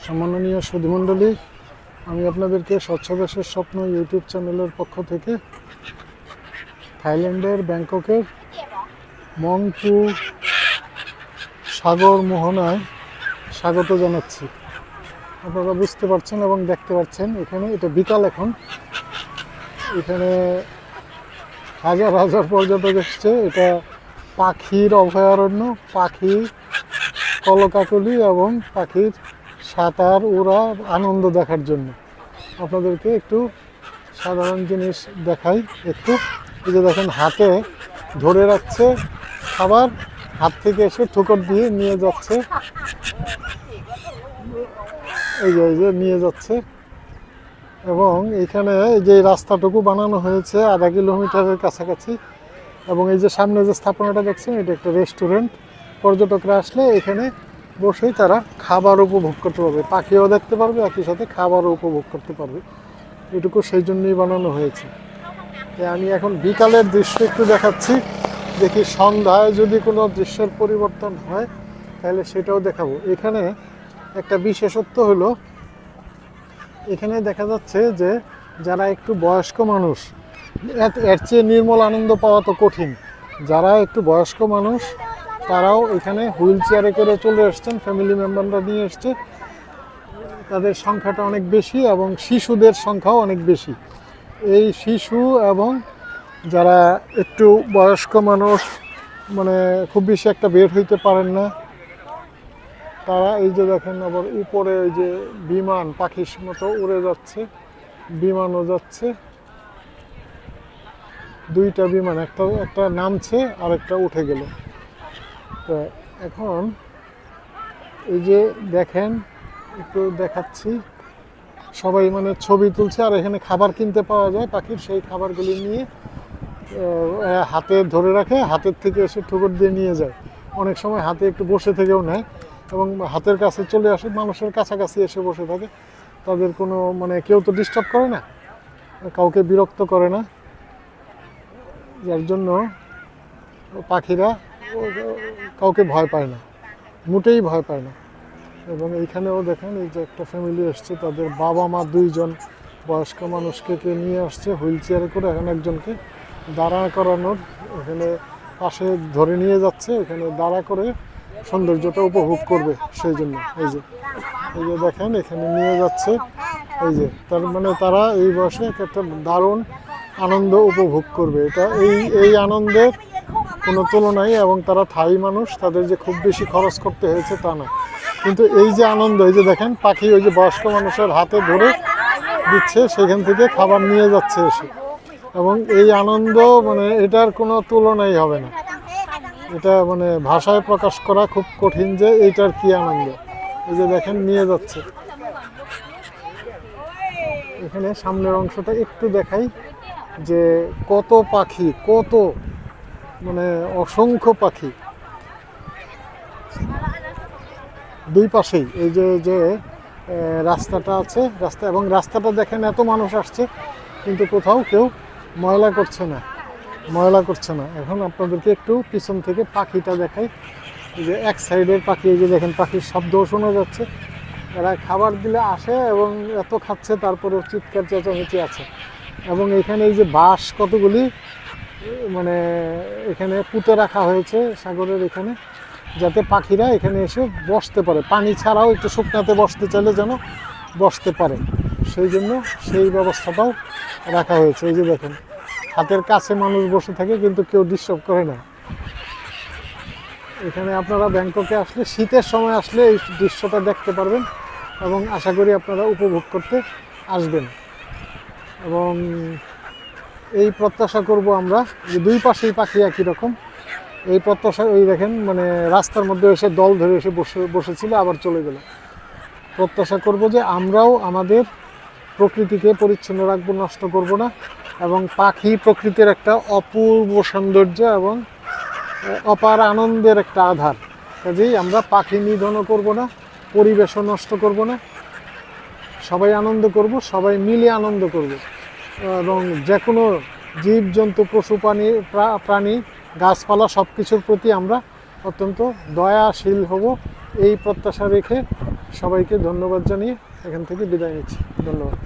সম্মাননীয় সুধীমণ্ডলী, আমি আপনাদেরকে স্বচ্ছ দেশের স্বপ্ন ইউটিউব চ্যানেলের পক্ষ থেকে থাইল্যান্ডের ব্যাংককের মংপু সাগর মোহনায় স্বাগত জানাচ্ছি। আপনারা বুঝতে পারছেন এবং দেখতে পাচ্ছেন এখানে এটা বিকাল, এখন এখানে হাজার হাজার পর্যটক এসছে। এটা পাখির অভয়ারণ্য, পাখি কলকাকলি এবং পাখির সাঁতার ওরা আনন্দ দেখার জন্য। আপনাদেরকে একটু সাধারণ জিনিস দেখাই। একটু এই যে দেখেন, হাতে ধরে রাখছে খাবার, হাত থেকে এসে ঠুকর দিয়ে নিয়ে যাচ্ছে, এই যে নিয়ে যাচ্ছে। এবং এইখানে এই যে রাস্তাটুকু বানানো হয়েছে আধা কিলোমিটারের কাছাকাছি। এবং এই যে সামনে যে স্থাপনাটা দেখছেন, এটা একটা রেস্টুরেন্ট। পর্যটকরা আসলে এখানে বসেই তারা খাবার উপভোগ করতে পারবে, পাখিও দেখতে পারবে, একই সাথে খাবারও উপভোগ করতে পারবে। এটুকু সেই জন্যই বানানো হয়েছে। আমি এখন বিকালের দৃশ্য একটু দেখাচ্ছি, দেখি সন্ধ্যায় যদি কোনো দৃশ্যের পরিবর্তন হয় তাহলে সেটাও দেখাবো। এখানে একটা বিশেষত্ব হলো, এখানে দেখা যাচ্ছে যে যারা একটু বয়স্ক মানুষ, এর চেয়ে নির্মল আনন্দ পাওয়া তো কঠিন। যারা একটু বয়স্ক মানুষ তারাও এখানে হুইল চেয়ারে করে চলে এসছেন, ফ্যামিলি মেম্বাররা নিয়ে এসছে। তাদের সংখ্যাটা অনেক বেশি এবং শিশুদের সংখ্যাও অনেক বেশি। এই শিশু এবং যারা একটু বয়স্ক মানুষ, মানে খুব বেশি একটা বের হইতে পারেন না, তারা এই যে দেখেন, আবার উপরে ওই যে বিমান পাখির মতো উড়ে যাচ্ছে, বিমানও যাচ্ছে, দুইটা বিমান, একটা নামছে আর একটা উঠে গেল। তো এখন এই যে দেখেন, একটু দেখাচ্ছি, সবাই মানে ছবি তুলছে। আর এখানে খাবার কিনতে পাওয়া যায় পাখির, সেই খাবারগুলি নিয়ে হাতে ধরে রাখে, হাতের থেকে এসে ঠুকর দিয়ে নিয়ে যায়। অনেক সময় হাতে একটু বসে থেকেও নেয় এবং হাতের কাছে চলে আসে, মানুষের কাছাকাছি এসে বসে থাকে। তাদের কোনো মানে কেউ তো ডিস্টার্ব করে না, কাউকে বিরক্ত করে না, যার জন্য পাখিরা কাউকে ভয় পায় না, মোটেই ভয় পায় না। এবং এইখানেও দেখেন, এই যে একটা ফ্যামিলি এসছে, তাদের বাবা মা দুইজন বয়স্ক মানুষকে নিয়ে আসছে হুইল চেয়ারে করে। এখন একজনকে দাঁড়া করানোর, এখানে পাশে ধরে নিয়ে যাচ্ছে, এখানে দাঁড়া করে সৌন্দর্যটা উপভোগ করবে সেই জন্য। এই যে দেখেন, এখানে নিয়ে যাচ্ছে। এই যে তার মানে তারা এই বয়সে একটা দারুণ আনন্দ উপভোগ করবে। এটা এই আনন্দের কোনো তুলনাই। এবং তারা থাই মানুষ, তাদের যে খুব বেশি খরচ করতে হয়েছে তা না, কিন্তু এই যে আনন্দ, এই যে দেখেন পাখি ওই যে বয়স্ক মানুষের হাতে ধরে দিচ্ছে, সেখান থেকে খাবার নিয়ে যাচ্ছে এসে। এবং এই আনন্দ মানে এটার কোনো তুলনাই হবে না। এটা মানে ভাষায় প্রকাশ করা খুব কঠিন যে এইটার কি আনন্দ। এই যে দেখেন নিয়ে যাচ্ছে। এখানে সামনের অংশটা একটু দেখাই, যে কত পাখি, কত মানে অসংখ্য পাখি দুই পাশেই। এই যে রাস্তাটা আছে, এবং রাস্তাটা দেখেন, এত মানুষ আসছে কিন্তু কোথাও কেউ ময়লা করছে না। এখন আপনাদেরকে একটু পিছন থেকে পাখিটা দেখাই। এই যে এক সাইডের পাখি, এই যে দেখেন পাখির শব্দও শোনা যাচ্ছে। এরা খাবার দিলে আসে এবং এত খাচ্ছে, তারপরেও চিৎকার চেঁচামেচি আছে। এবং এখানে এই যে বাঁশ কতগুলি মানে এখানে পুঁতে রাখা হয়েছে সাগরের এখানে, যাতে পাখিরা এখানে এসে বসতে পারে, পানি ছাড়াও একটু শুকনাতে বসতে চাইলে যেন বসতে পারে, সেই জন্য সেই ব্যবস্থাটাও রাখা হয়েছে। এই যে দেখেন, হাতের কাছে মানুষ বসে থাকে কিন্তু কেউ ডিস্টার্ব করে না। এখানে আপনারা ব্যাংককে আসলে, শীতের সময় আসলে এই দৃশ্যটা দেখতে পারবেন এবং আশা করি আপনারা উপভোগ করতে আসবেন। এবং এই প্রত্যাশা করব আমরা যে দুই পাশেই পাখি একই রকম, এই প্রত্যাশা। ওই দেখেন মানে রাস্তার মধ্যে এসে দল ধরে এসে বসেছিল, আবার চলে গেল। প্রত্যাশা করব যে আমরাও আমাদের প্রকৃতিকে পরিচ্ছন্ন রাখবো, নষ্ট করব না। এবং পাখি প্রকৃতির একটা অপূর্ব সৌন্দর্য এবং অপার আনন্দের একটা আধার, কাজেই আমরা পাখি নিধনও করব না, পরিবেশও নষ্ট করব না। সবাই আনন্দ করব, সবাই মিলে আনন্দ করব। এবং যে কোনো জীবজন্তু, পশু প্রাণী, গাছপালা সব কিছুর প্রতি আমরা অত্যন্ত দয়াশীল হব, এই প্রত্যাশা রেখে সবাইকে ধন্যবাদ জানিয়ে এখান থেকে বিদায় নিচ্ছি। ধন্যবাদ।